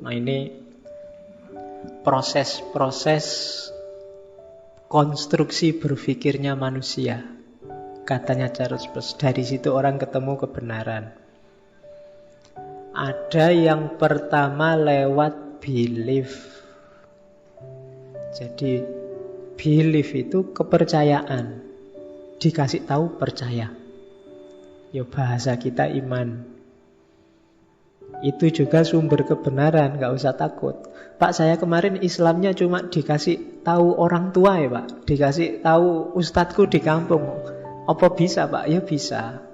Nah, ini proses-proses konstruksi berpikirnya manusia, katanya Charles Peirce. Dari situ orang ketemu kebenaran. Ada yang pertama lewat belief. Jadi belief itu kepercayaan. Dikasih tahu percaya. Ya bahasa kita iman. Itu juga sumber kebenaran, gak usah takut. Pak, saya kemarin Islamnya cuma dikasih tahu orang tua ya Pak, dikasih tahu ustadzku di kampung. Apa bisa Pak? Ya bisa.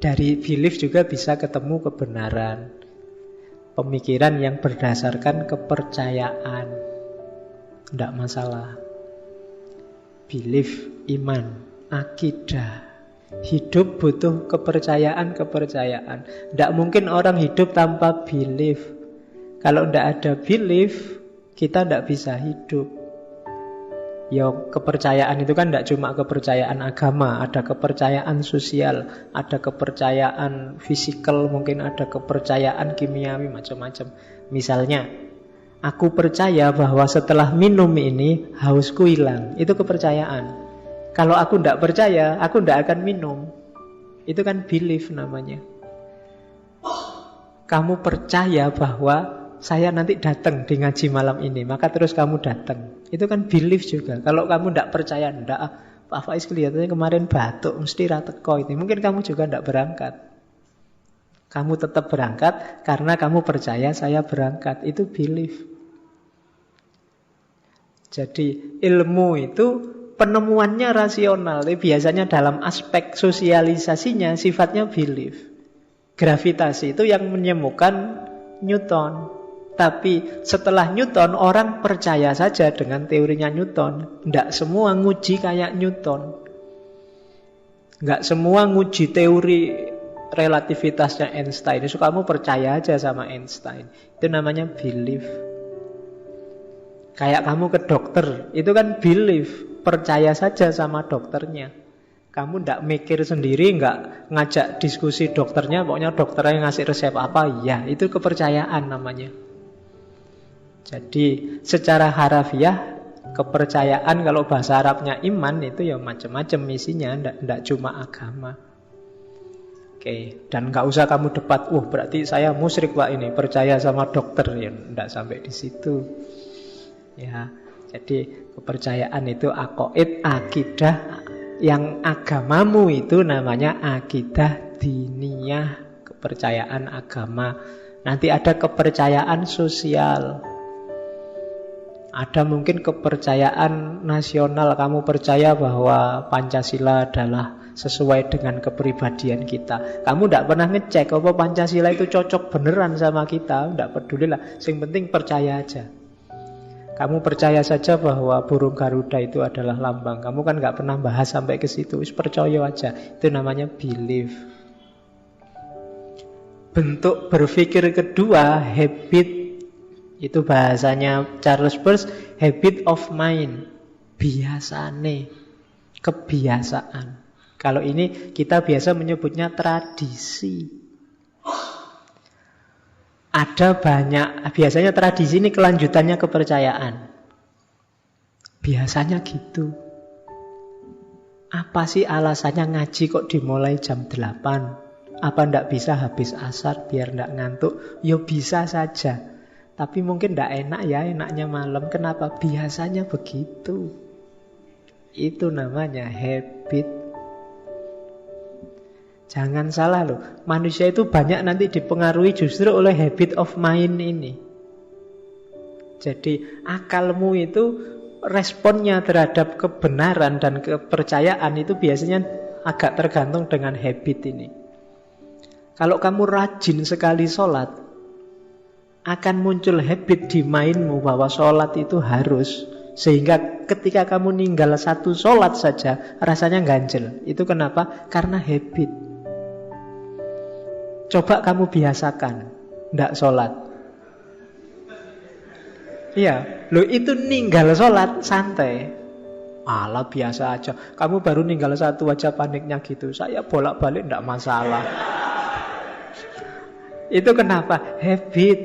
Dari belief juga bisa ketemu kebenaran. Pemikiran yang berdasarkan kepercayaan, tidak masalah. Belief, iman, akidah. Hidup butuh kepercayaan. Tidak mungkin orang hidup tanpa belief. Kalau tidak ada belief, kita tidak bisa hidup. Ya, kepercayaan itu kan tidak cuma kepercayaan agama. Ada kepercayaan sosial, ada kepercayaan fisikal, mungkin ada kepercayaan kimiawi, macam-macam. Misalnya, aku percaya bahwa setelah minum ini hausku hilang. Itu kepercayaan. Kalau aku tidak percaya, aku tidak akan minum. Itu kan belief namanya. Kamu percaya bahwa saya nanti datang di ngaji malam ini, maka terus kamu datang. Itu kan belief juga. Kalau kamu tidak percaya, tidak, Pak Faiz kelihatannya kemarin batuk, mesti rateko itu. Mungkin kamu juga tidak berangkat. Kamu tetap berangkat karena kamu percaya saya berangkat. Itu belief. Jadi ilmu itu penemuannya rasional, tapi biasanya dalam aspek sosialisasinya sifatnya belief. Gravitasi itu yang menemukan Newton. Tapi setelah Newton, orang percaya saja dengan teorinya Newton. Tidak semua nguji kayak Newton. Tidak semua nguji teori relativitasnya Einstein. So, kamu percaya aja sama Einstein. Itu namanya belief. Kayak kamu ke dokter, itu kan belief. Percaya saja sama dokternya. Kamu tidak mikir sendiri, nggak ngajak diskusi dokternya, pokoknya dokternya ngasih resep apa, ya itu kepercayaan namanya. Jadi secara harafiah kepercayaan, kalau bahasa Arabnya iman, itu ya macam-macam isinya, tidak cuma agama. Oke, dan nggak usah kamu debat, berarti saya musyrik Pak ini, percaya sama dokter, ya tidak sampai di situ. Ya, jadi kepercayaan itu aqaid, akidah. Yang agamamu itu namanya akidah diniyah, kepercayaan agama. Nanti ada kepercayaan sosial. Ada mungkin kepercayaan nasional. Kamu percaya bahwa Pancasila adalah sesuai dengan kepribadian kita. Kamu tidak pernah ngecek apa Pancasila itu cocok beneran sama kita. Tidak peduli lah, yang penting percaya aja. Kamu percaya saja bahwa burung Garuda itu adalah lambang. Kamu kan nggak pernah bahas sampai ke situ. Percaya aja. Itu namanya belief. Bentuk berpikir kedua, habit. Itu bahasanya Charles Peirce, habit of mind. Biasane, kebiasaan. Kalau ini kita biasa menyebutnya tradisi. Ada banyak, biasanya tradisi ini kelanjutannya kepercayaan. Biasanya gitu. Apa sih alasannya ngaji kok dimulai jam 8? Apa ndak bisa habis asar biar ndak ngantuk? Ya bisa saja. Tapi mungkin ndak enak ya, enaknya malam. Kenapa? Biasanya begitu. Itu namanya habit. Jangan salah loh, manusia itu banyak nanti dipengaruhi justru oleh habit of mind ini. Jadi akalmu itu responnya terhadap kebenaran dan kepercayaan itu biasanya agak tergantung dengan habit ini. Kalau kamu rajin sekali sholat, akan muncul habit di mindmu bahwa sholat itu harus. Sehingga ketika kamu ninggal satu sholat saja, rasanya ganjel. Itu kenapa? Karena habit. Coba kamu biasakan ndak sholat. Iya, lo itu ninggal sholat santai. Alah biasa aja. Kamu baru ninggal satu aja paniknya gitu. Saya bolak-balik ndak masalah. Itu kenapa? Habit.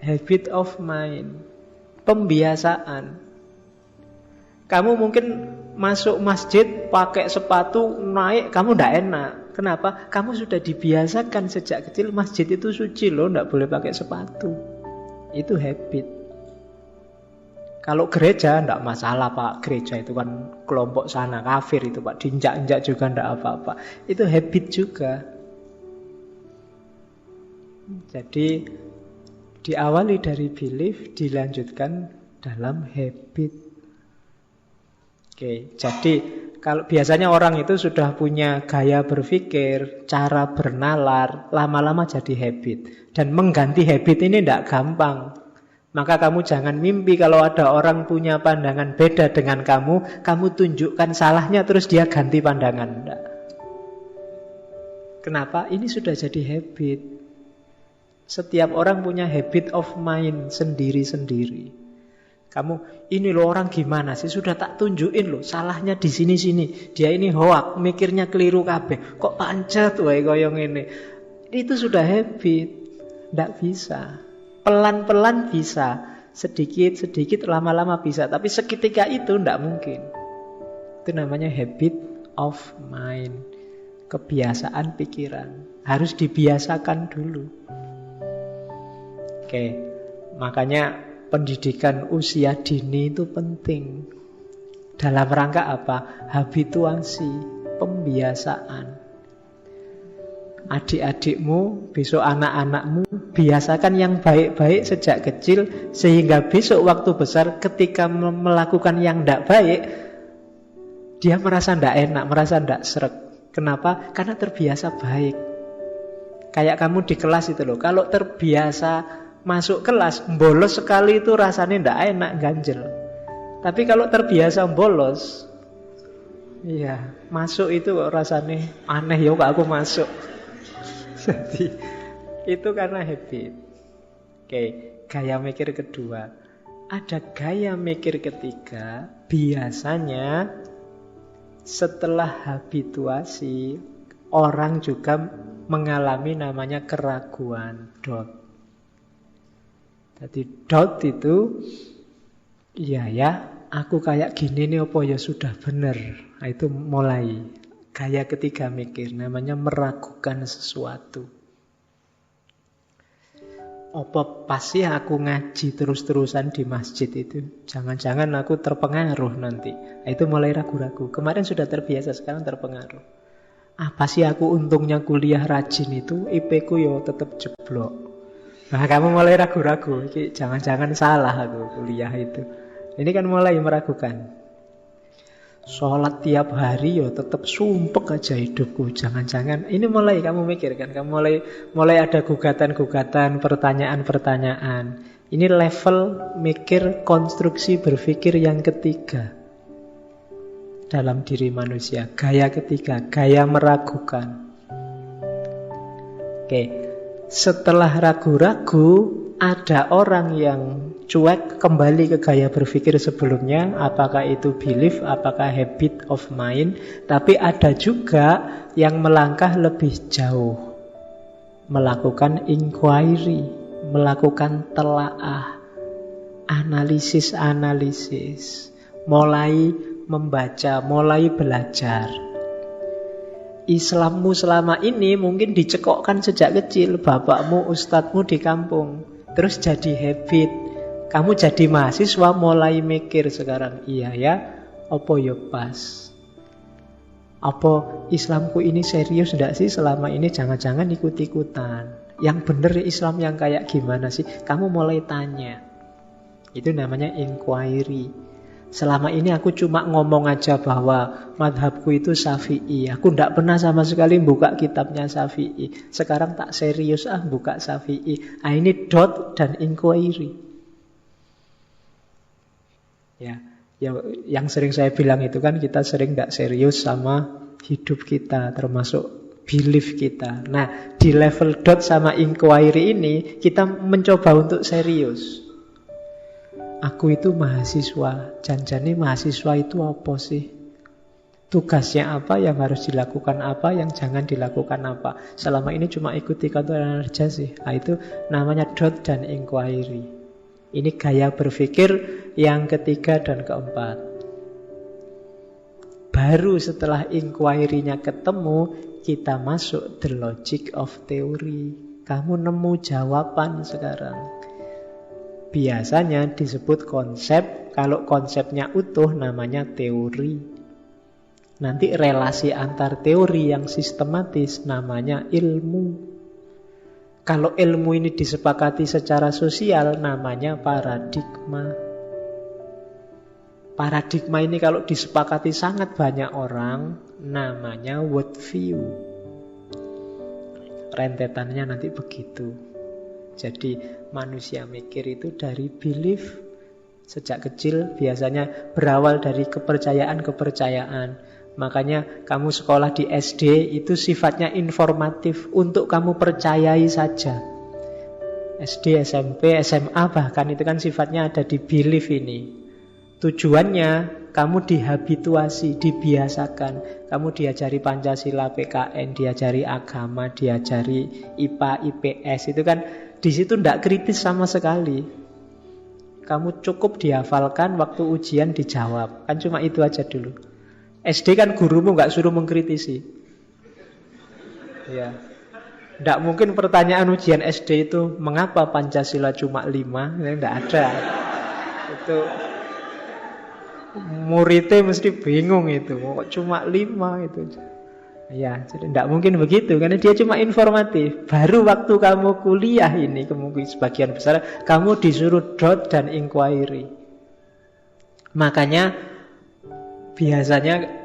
Habit of mind. Pembiasaan. Kamu mungkin masuk masjid pakai sepatu naik, kamu ndak enak. Kenapa? Kamu sudah dibiasakan sejak kecil masjid itu suci loh, ndak boleh pakai sepatu. Itu habit. Kalau gereja ndak masalah Pak, gereja itu kan kelompok sana kafir itu Pak, diinjak-injak juga ndak apa-apa. Itu habit juga. Jadi diawali dari belief, dilanjutkan dalam habit. Oke, jadi kalau biasanya orang itu sudah punya gaya berpikir, cara bernalar, lama-lama jadi habit. Dan mengganti habit ini tidak gampang. Maka kamu jangan mimpi kalau ada orang punya pandangan beda dengan kamu tunjukkan salahnya terus dia ganti pandangan. Tidak. Kenapa? Ini sudah jadi habit. Setiap orang punya habit of mind sendiri-sendiri. Kamu, ini loh orang gimana sih? Sudah tak tunjukin loh, salahnya di sini-sini. Dia ini hoak, mikirnya keliru kabeh. Kok pancet wae koyong ini? Itu sudah habit. Tidak bisa. Pelan-pelan bisa. Sedikit-sedikit, lama-lama bisa. Tapi seketika itu tidak mungkin. Itu namanya habit of mind. Kebiasaan pikiran. Harus dibiasakan dulu. Oke, makanya pendidikan usia dini itu penting. Dalam rangka apa? Habituasi, pembiasaan. Adik-adikmu, besok anak-anakmu, biasakan yang baik-baik sejak kecil, sehingga besok waktu besar ketika melakukan yang tidak baik, dia merasa tidak enak, merasa tidak sreg. Kenapa? Karena terbiasa baik. Kayak kamu di kelas itu loh, kalau terbiasa masuk kelas, bolos sekali itu rasanya tidak enak, ganjel. Tapi kalau terbiasa bolos, iya, masuk itu kok rasanya aneh ya kok aku masuk. Jadi itu karena habit. Oke, gaya mikir kedua. Ada gaya mikir ketiga, biasanya setelah habituasi orang juga mengalami namanya keraguan, doubt. Jadi doubt itu, iya ya, aku kayak gini nih apa ya sudah benar. Nah, itu mulai gaya ketiga mikir, namanya meragukan sesuatu. Apa pasti aku ngaji terus-terusan di masjid itu? Jangan-jangan aku terpengaruh nanti. Nah, itu mulai ragu-ragu. Kemarin sudah terbiasa, sekarang terpengaruh. Apa sih aku untungnya kuliah rajin itu, IP ku yo tetap jeblok. Nah, kamu mulai ragu-ragu, jangan-jangan salah aku kuliah itu. Ini kan mulai meragukan. Sholat tiap hari yo tetap sumpek aja hidupku. Jangan-jangan ini mulai kamu mikir kan, kamu mulai ada gugatan-gugatan, pertanyaan-pertanyaan. Ini level mikir, konstruksi berpikir yang ketiga dalam diri manusia. Gaya ketiga, gaya meragukan. Oke. Setelah ragu-ragu, ada orang yang cuek kembali ke gaya berpikir sebelumnya, apakah itu belief, apakah habit of mind. Tapi ada juga yang melangkah lebih jauh, melakukan inquiry, melakukan telaah, analisis, mulai membaca, mulai belajar. Islammu selama ini mungkin dicekokkan sejak kecil, bapakmu, ustadzmu di kampung, terus jadi habit. Kamu jadi mahasiswa mulai mikir sekarang, iya ya, apa ya pas? Apa Islamku ini serius enggak sih selama ini? Jangan-jangan ikut-ikutan. Yang benar Islam yang kayak gimana sih? Kamu mulai tanya. Itu namanya inquiry. Selama ini aku cuma ngomong aja bahwa madhabku itu Syafi'i. Aku tidak pernah sama sekali buka kitabnya Syafi'i. Sekarang tak serius buka Syafi'i. Nah, ini doubt dan inquiry. Ya, yang sering saya bilang itu kan kita sering tidak serius sama hidup kita, termasuk belief kita. Nah, di level doubt sama inquiry ini kita mencoba untuk serius. Aku itu mahasiswa, janjane mahasiswa itu apa sih? Tugasnya apa, yang harus dilakukan apa, yang jangan dilakukan apa. Selama ini cuma ikuti kontrol aja sih. Nah, itu namanya doubt dan inquiry. Ini gaya berpikir yang ketiga dan keempat. Baru setelah inquiry-nya ketemu, kita masuk the logic of theory. Kamu nemu jawaban sekarang. Biasanya disebut konsep. Kalau konsepnya utuh namanya teori. Nanti relasi antar teori yang sistematis namanya ilmu. Kalau ilmu ini disepakati secara sosial namanya paradigma. Paradigma ini kalau disepakati sangat banyak orang namanya worldview. Rentetannya nanti begitu. Jadi manusia mikir itu dari belief. Sejak kecil biasanya berawal dari kepercayaan-kepercayaan. Makanya kamu sekolah di SD itu sifatnya informatif untuk kamu percayai saja. SD, SMP, SMA bahkan itu kan sifatnya ada di belief ini. Tujuannya kamu dihabituasi, dibiasakan. Kamu diajari Pancasila, PKN, diajari agama, diajari IPA, IPS. Itu kan di situ tidak kritis sama sekali. Kamu cukup dihafalkan, waktu ujian dijawab. Kan cuma itu aja dulu. SD kan gurumu nggak suruh mengkritisi. Ya. Nggak mungkin pertanyaan ujian SD itu mengapa Pancasila cuma 5? Nggak ada. Itu muridnya mesti bingung itu. Kok cuma 5 itu. Ya, jadi nggak mungkin begitu karena dia cuma informatif. Baru waktu kamu kuliah ini kemungkinan sebagian besar kamu disuruh doubt dan inquiry. Makanya biasanya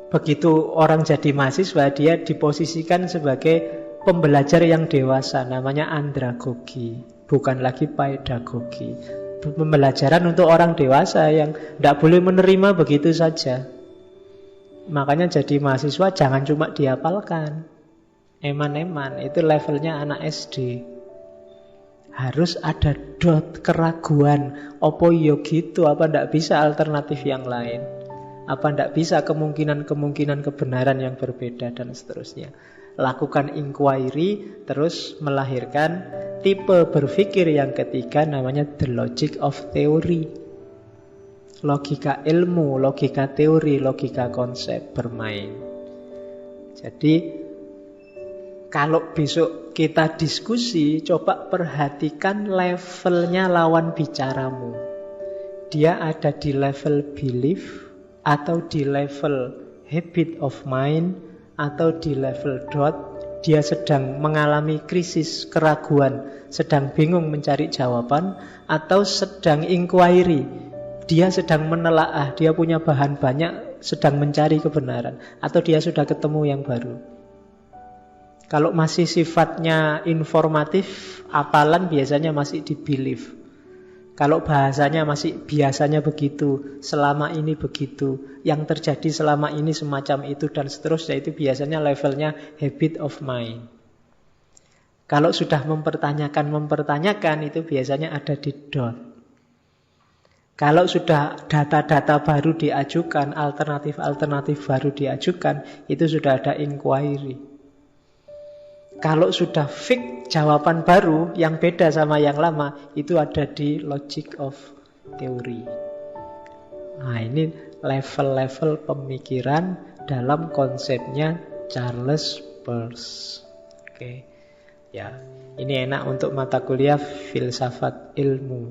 begitu orang jadi mahasiswa, dia diposisikan sebagai pembelajar yang dewasa, namanya andragogi, bukan lagi pedagogi. Pembelajaran untuk orang dewasa yang tidak boleh menerima begitu saja. Makanya jadi mahasiswa jangan cuma dihafalkan, eman-eman, itu levelnya anak SD. Harus ada doubt, keraguan, apa yo gitu, apa tidak bisa alternatif yang lain. Apa tidak bisa kemungkinan-kemungkinan kebenaran yang berbeda dan seterusnya. Lakukan inquiry terus melahirkan tipe berpikir yang ketiga namanya the logic of theory. Logika ilmu, logika teori, logika konsep bermain. Jadi kalau besok kita diskusi, coba perhatikan levelnya lawan bicaramu. Dia ada di level belief atau di level habit of mind, atau di level doubt. Dia sedang mengalami krisis, keraguan, sedang bingung mencari jawaban, atau sedang inquiry. Dia sedang menelaah, dia punya bahan banyak, sedang mencari kebenaran, atau dia sudah ketemu yang baru. Kalau masih sifatnya informatif, hafalan biasanya masih di belief. Kalau bahasanya masih biasanya begitu, selama ini begitu, yang terjadi selama ini semacam itu dan seterusnya, itu biasanya levelnya habit of mind. Kalau sudah mempertanyakan itu biasanya ada di doubt. Kalau sudah data-data baru diajukan, alternatif-alternatif baru diajukan, itu sudah ada inquiry. Kalau sudah fix jawaban baru yang beda sama yang lama, itu ada di logic of theory. Nah, ini level-level pemikiran dalam konsepnya Charles Peirce. Oke. Ya, ini enak untuk mata kuliah filsafat ilmu.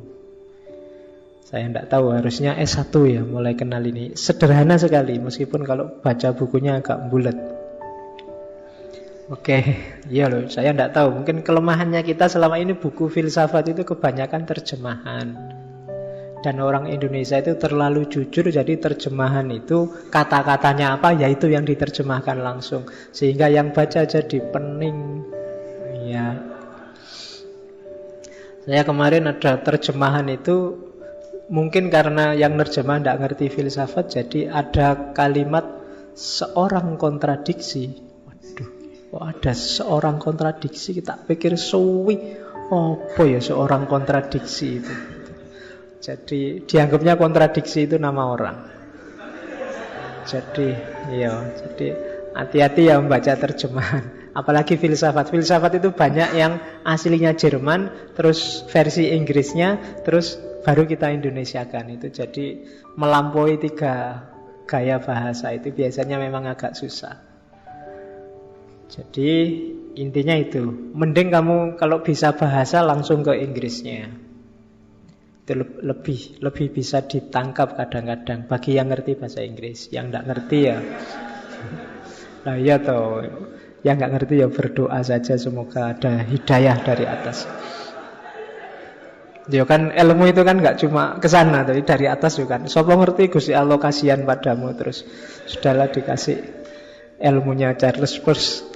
Saya tidak tahu, harusnya S1 ya mulai kenal ini. Sederhana sekali, meskipun kalau baca bukunya agak bulat. Oke, iya loh, saya tidak tahu. Mungkin kelemahannya kita selama ini buku filsafat itu kebanyakan terjemahan. Dan orang Indonesia itu terlalu jujur, jadi terjemahan itu kata-katanya apa, yaitu yang diterjemahkan langsung. Sehingga yang baca jadi pening. Ya. Saya kemarin ada terjemahan itu, mungkin karena yang nerjemah tidak ngerti filsafat, jadi ada kalimat seorang kontradiksi. Oh, ada seorang kontradiksi, kita pikir suwi, apa ya seorang kontradiksi itu. Jadi dianggapnya kontradiksi itu nama orang. Jadi Iya, jadi hati-hati ya membaca terjemahan. Apalagi filsafat. Filsafat itu banyak yang aslinya Jerman, terus versi Inggrisnya, terus baru kita Indonesiakan. Itu jadi melampaui 3 gaya bahasa itu biasanya memang agak susah. Jadi intinya itu, mending kamu kalau bisa bahasa langsung ke Inggrisnya. Itu lebih bisa ditangkap kadang-kadang bagi yang ngerti bahasa Inggris. Yang nggak ngerti ya, nah iya toh, yang nggak ngerti ya berdoa saja semoga ada hidayah dari atas. Ya kan ilmu itu kan nggak cuma ke sana, tapi dari atas juga. Sapa ngerti Gusti Allah kasihan padamu, terus sudahlah dikasih ilmunya Charles Peirce.